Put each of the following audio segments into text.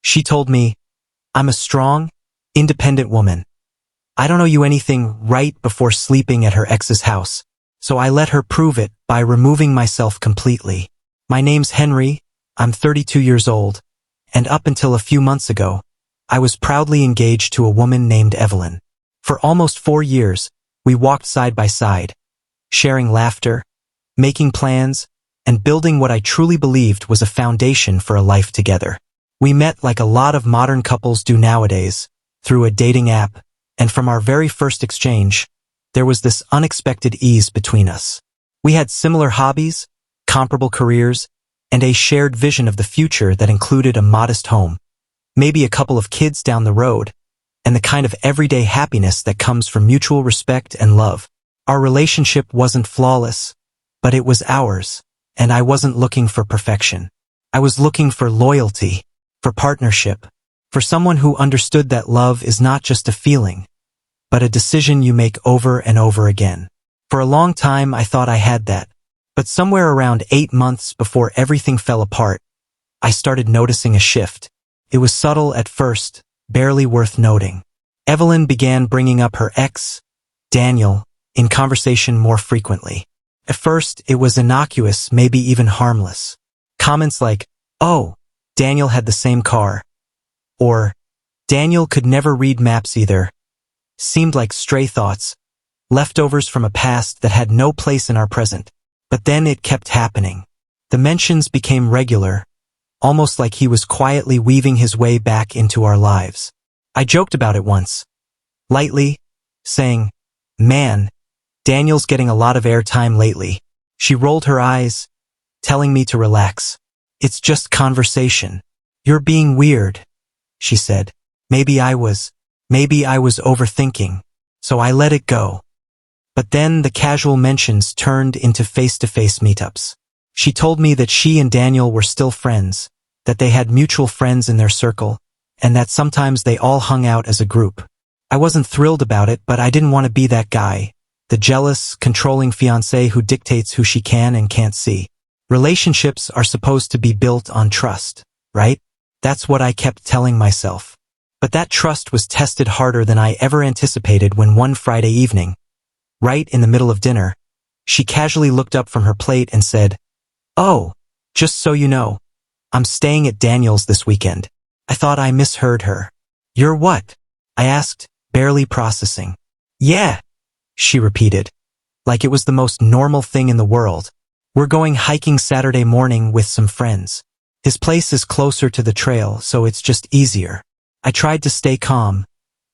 She told me, "I'm a strong, independent woman. I don't owe you anything," right before sleeping at her ex's house. So I let her prove it by removing myself completely. My name's Henry, I'm 32 years old, and up until a few months ago, I was proudly engaged to a woman named Evelyn. For almost 4 years, we walked side by side, sharing laughter, making plans, and building what I truly believed was a foundation for a life together. We met like a lot of modern couples do nowadays, through a dating app, and from our very first exchange, there was this unexpected ease between us. We had similar hobbies, comparable careers, and a shared vision of the future that included a modest home, maybe a couple of kids down the road, and the kind of everyday happiness that comes from mutual respect and love. Our relationship wasn't flawless, but it was ours, and I wasn't looking for perfection. I was looking for loyalty, for partnership, for someone who understood that love is not just a feeling, but a decision you make over and over again. For a long time, I thought I had that, but somewhere around 8 months before everything fell apart, I started noticing a shift. It was subtle at first, barely worth noting. Evelyn began bringing up her ex, Daniel, in conversation more frequently. At first, it was innocuous, maybe even harmless. Comments like, "Oh, Daniel had the same car," or "Daniel could never read maps either," seemed like stray thoughts, leftovers from a past that had no place in our present. But then it kept happening. The mentions became regular, almost like he was quietly weaving his way back into our lives. I joked about it once, lightly, saying, "Man, Daniel's getting a lot of airtime lately." She rolled her eyes, telling me to relax. "It's just conversation." "You're being weird," she said. Maybe I was overthinking, so I let it go. But then the casual mentions turned into face-to-face meetups. She told me that she and Daniel were still friends, that they had mutual friends in their circle, and that sometimes they all hung out as a group. I wasn't thrilled about it, but I didn't want to be that guy, the jealous, controlling fiancé who dictates who she can and can't see. Relationships are supposed to be built on trust, right? That's what I kept telling myself. But that trust was tested harder than I ever anticipated when one Friday evening, right in the middle of dinner, she casually looked up from her plate and said, "Oh, just so you know, I'm staying at Daniel's this weekend." I thought I misheard her. "You're what?" I asked, barely processing. "Yeah," she repeated, like it was the most normal thing in the world. "We're going hiking Saturday morning with some friends. His place is closer to the trail, so it's just easier." I tried to stay calm,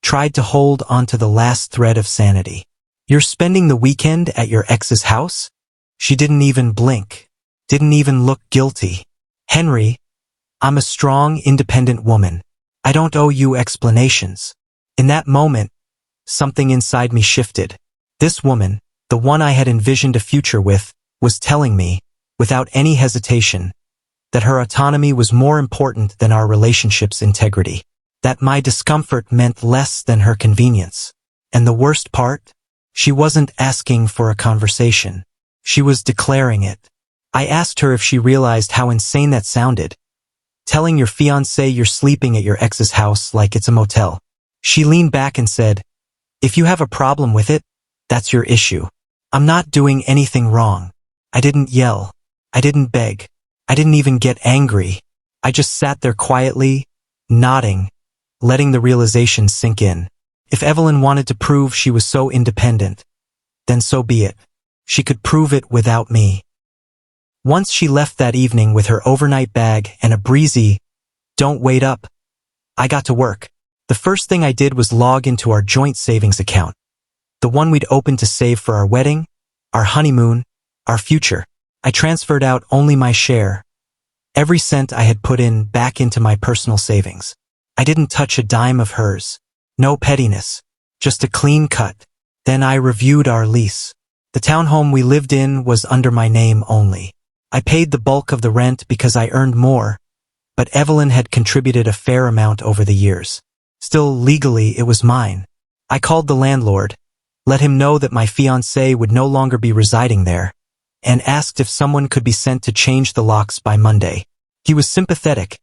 tried to hold onto the last thread of sanity. "You're spending the weekend at your ex's house?" She didn't even blink, didn't even look guilty. "Henry, I'm a strong, independent woman. I don't owe you explanations." In that moment, something inside me shifted. This woman, the one I had envisioned a future with, was telling me, without any hesitation, that her autonomy was more important than our relationship's integrity, that my discomfort meant less than her convenience. And the worst part? She wasn't asking for a conversation. She was declaring it. I asked her if she realized how insane that sounded. Telling your fiancé you're sleeping at your ex's house like it's a motel. She leaned back and said, "If you have a problem with it, that's your issue. I'm not doing anything wrong." I didn't yell. I didn't beg. I didn't even get angry. I just sat there quietly, nodding, letting the realization sink in. If Evelyn wanted to prove she was so independent, then so be it. She could prove it without me. Once she left that evening with her overnight bag and a breezy, "Don't wait up," I got to work. The first thing I did was log into our joint savings account, the one we'd opened to save for our wedding, our honeymoon, our future. I transferred out only my share, every cent I had put in back into my personal savings. I didn't touch a dime of hers. No pettiness, just a clean cut. Then I reviewed our lease. The townhome we lived in was under my name only. I paid the bulk of the rent because I earned more, but Evelyn had contributed a fair amount over the years. Still, legally, it was mine. I called the landlord, let him know that my fiancé would no longer be residing there, and asked if someone could be sent to change the locks by Monday. He was sympathetic,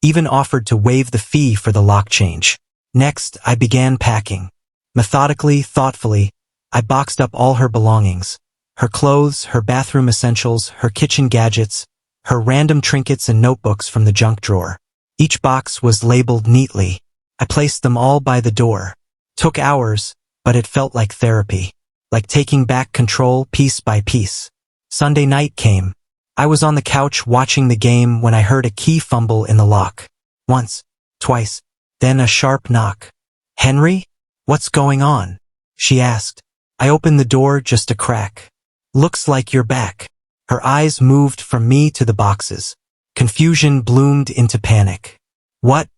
even offered to waive the fee for the lock change. Next, I began packing. Methodically, thoughtfully, I boxed up all her belongings. Her clothes, her bathroom essentials, her kitchen gadgets, her random trinkets and notebooks from the junk drawer. Each box was labeled neatly. I placed them all by the door. Took hours, but it felt like therapy. Like taking back control piece by piece. Sunday night came. I was on the couch watching the game when I heard a key fumble in the lock. Once, twice, then a sharp knock. "Henry? What's going on?" she asked. I opened the door just a crack. "Looks like you're back." Her eyes moved from me to the boxes. Confusion bloomed into panic. What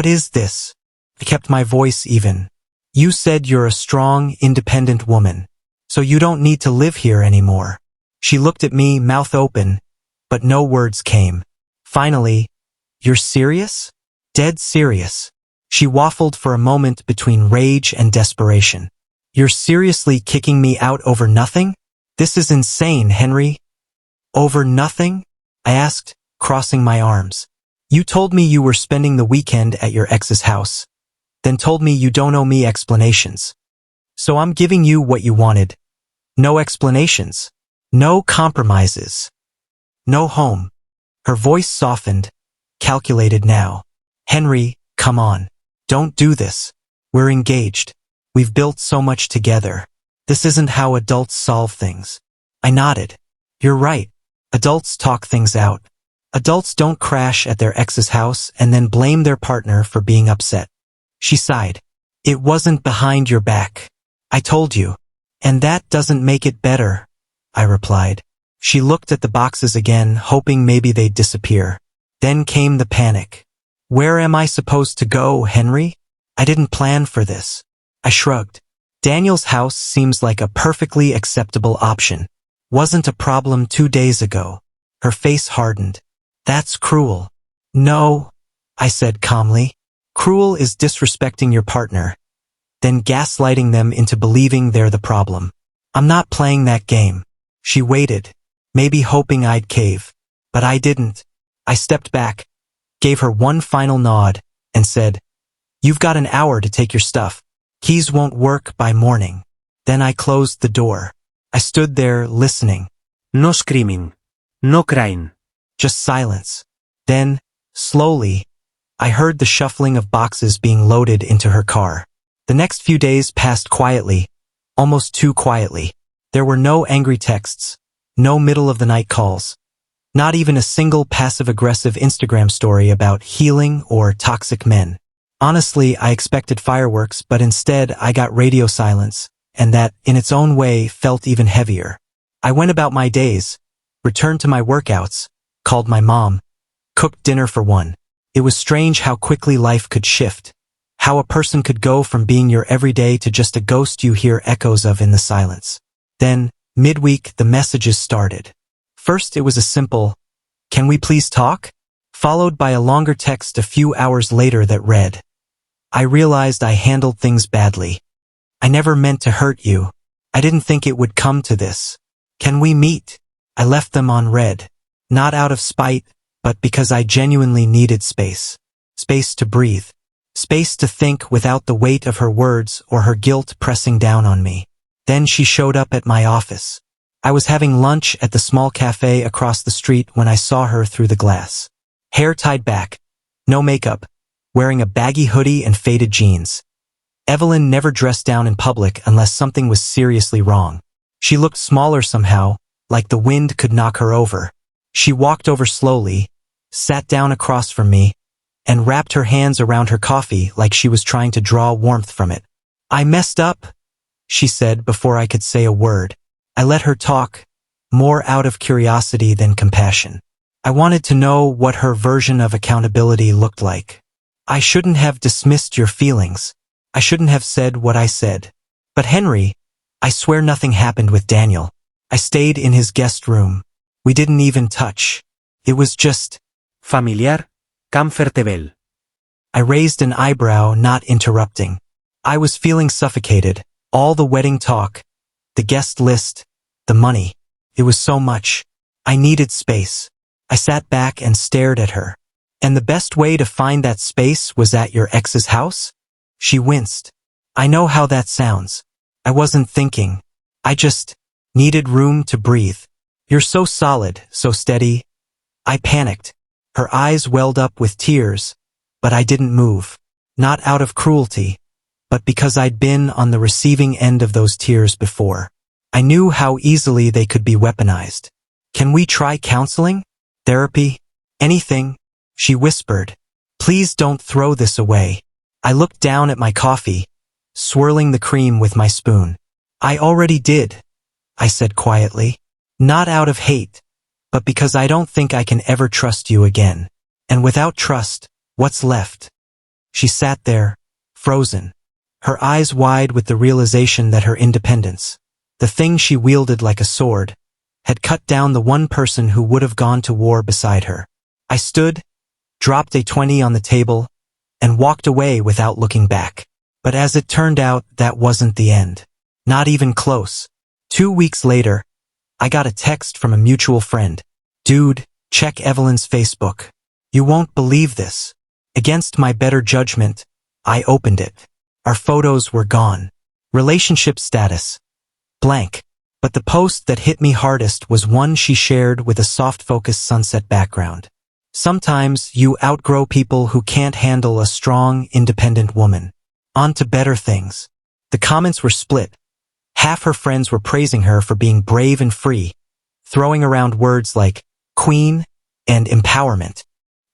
is this?" I kept my voice even. "You said you're a strong, independent woman, so you don't need to live here anymore." She looked at me, mouth open, but no words came. Finally, "You're serious?" "Dead serious." She waffled for a moment between rage and desperation. "You're seriously kicking me out over nothing? This is insane, Henry." "Over nothing?" I asked, crossing my arms. "You told me you were spending the weekend at your ex's house, then told me you don't owe me explanations. So I'm giving you what you wanted. No explanations. No compromises. No home." Her voice softened, calculated now. "Henry, come on. Don't do this. We're engaged. We've built so much together. This isn't how adults solve things." I nodded. "You're right. Adults talk things out. Adults don't crash at their ex's house and then blame their partner for being upset." She sighed. "It wasn't behind your back. I told you. And that doesn't make it better," I replied. She looked at the boxes again, hoping maybe they'd disappear. Then came the panic. "Where am I supposed to go, Henry? I didn't plan for this." I shrugged. "Daniel's house seems like a perfectly acceptable option. Wasn't a problem 2 days ago." Her face hardened. "That's cruel." "No," I said calmly. "Cruel is disrespecting your partner, then gaslighting them into believing they're the problem. I'm not playing that game." She waited, maybe hoping I'd cave. But I didn't. I stepped back, gave her one final nod, and said, "You've got an hour to take your stuff. Keys won't work by morning." Then I closed the door. I stood there listening. No screaming. No crying. Just silence. Then, slowly, I heard the shuffling of boxes being loaded into her car. The next few days passed quietly, almost too quietly. There were no angry texts, no middle-of-the-night calls, not even a single passive-aggressive Instagram story about healing or toxic men. Honestly, I expected fireworks, but instead I got radio silence, and that, in its own way, felt even heavier. I went about my days, returned to my workouts, called my mom, cooked dinner for one. It was strange how quickly life could shift, how a person could go from being your everyday to just a ghost you hear echoes of in the silence. Then, midweek, the messages started. First, it was a simple, "Can we please talk?" followed by a longer text a few hours later that read, "I realized I handled things badly. I never meant to hurt you. I didn't think it would come to this. Can we meet?" I left them on read, not out of spite, but because I genuinely needed space. Space to breathe. Space to think without the weight of her words or her guilt pressing down on me. Then she showed up at my office. I was having lunch at the small cafe across the street when I saw her through the glass. Hair tied back, no makeup, wearing a baggy hoodie and faded jeans. Evelyn never dressed down in public unless something was seriously wrong. She looked smaller somehow, like the wind could knock her over. She walked over slowly, sat down across from me, and wrapped her hands around her coffee like she was trying to draw warmth from it. "I messed up," she said before I could say a word. I let her talk, more out of curiosity than compassion. I wanted to know what her version of accountability looked like. "I shouldn't have dismissed your feelings. I shouldn't have said what I said. But Henry, I swear nothing happened with Daniel. I stayed in his guest room. We didn't even touch. It was just familiar, comfortable." I raised an eyebrow, not interrupting. I was feeling suffocated. All the wedding talk, the guest list, the money. It was so much. I needed space. I sat back and stared at her. And the best way to find that space was at your ex's house? She winced. I know how that sounds. I wasn't thinking. I just needed room to breathe. You're so solid, so steady. I panicked. Her eyes welled up with tears, but I didn't move. Not out of cruelty, but because I'd been on the receiving end of those tears before. I knew how easily they could be weaponized. Can we try counseling? Therapy? Anything? She whispered. Please don't throw this away. I looked down at my coffee, swirling the cream with my spoon. I already did, I said quietly. Not out of hate, but because I don't think I can ever trust you again. And without trust, what's left? She sat there, frozen, her eyes wide with the realization that her independence, the thing she wielded like a sword, had cut down the one person who would have gone to war beside her. I stood, dropped a 20 on the table, and walked away without looking back. But as it turned out, that wasn't the end. Not even close. 2 weeks later, I got a text from a mutual friend. Dude, check Evelyn's Facebook. You won't believe this. Against my better judgment, I opened it. Our photos were gone. Relationship status. Blank. But the post that hit me hardest was one she shared with a soft-focused sunset background. Sometimes you outgrow people who can't handle a strong, independent woman. On to better things. The comments were split. Half her friends were praising her for being brave and free, throwing around words like queen and empowerment.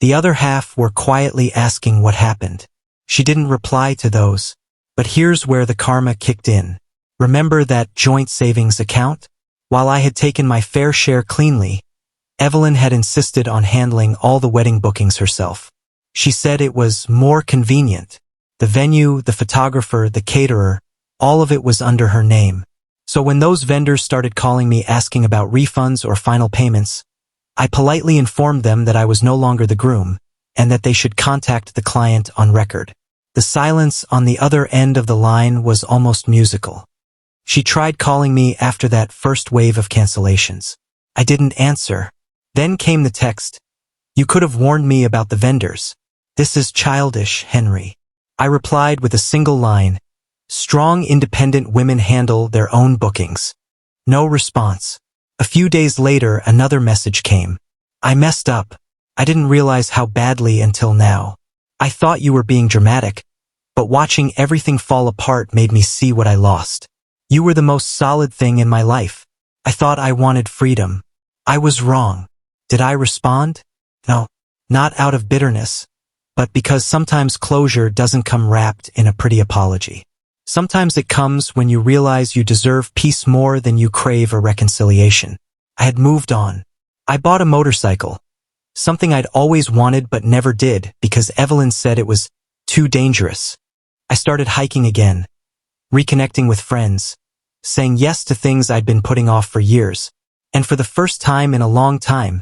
The other half were quietly asking what happened. She didn't reply to those. But here's where the karma kicked in. Remember that joint savings account? While I had taken my fair share cleanly, Evelyn had insisted on handling all the wedding bookings herself. She said it was more convenient. The venue, the photographer, the caterer, all of it was under her name. So when those vendors started calling me asking about refunds or final payments, I politely informed them that I was no longer the groom, and that they should contact the client on record. The silence on the other end of the line was almost musical. She tried calling me after that first wave of cancellations. I didn't answer. Then came the text. You could have warned me about the vendors. This is childish, Henry. I replied with a single line. Strong, independent women handle their own bookings. No response. A few days later, another message came. I messed up. I didn't realize how badly until now. I thought you were being dramatic, but watching everything fall apart made me see what I lost. You were the most solid thing in my life. I thought I wanted freedom. I was wrong. Did I respond? No, not out of bitterness, but because sometimes closure doesn't come wrapped in a pretty apology. Sometimes it comes when you realize you deserve peace more than you crave a reconciliation. I had moved on. I bought a motorcycle, something I'd always wanted but never did because Evelyn said it was too dangerous. I started hiking again, reconnecting with friends, saying yes to things I'd been putting off for years. And for the first time in a long time,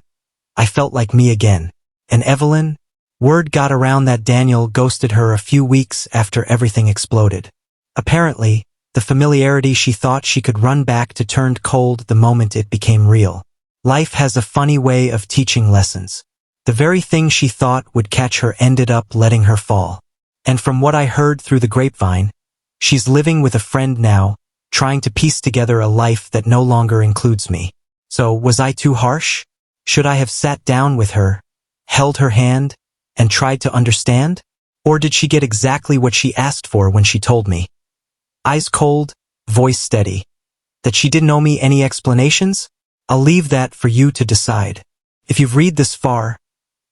I felt like me again. And Evelyn? Word got around that Daniel ghosted her a few weeks after everything exploded. Apparently, the familiarity she thought she could run back to turned cold the moment it became real. Life has a funny way of teaching lessons. The very thing she thought would catch her ended up letting her fall. And from what I heard through the grapevine, she's living with a friend now, trying to piece together a life that no longer includes me. So, was I too harsh? Should I have sat down with her, held her hand, and tried to understand? Or did she get exactly what she asked for when she told me? Eyes cold, voice steady. That she didn't owe me any explanations? I'll leave that for you to decide. If you've read this far,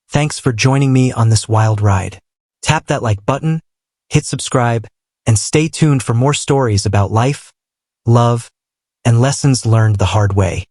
thanks for joining me on this wild ride. Tap that like button, hit subscribe, and stay tuned for more stories about life, love, and lessons learned the hard way.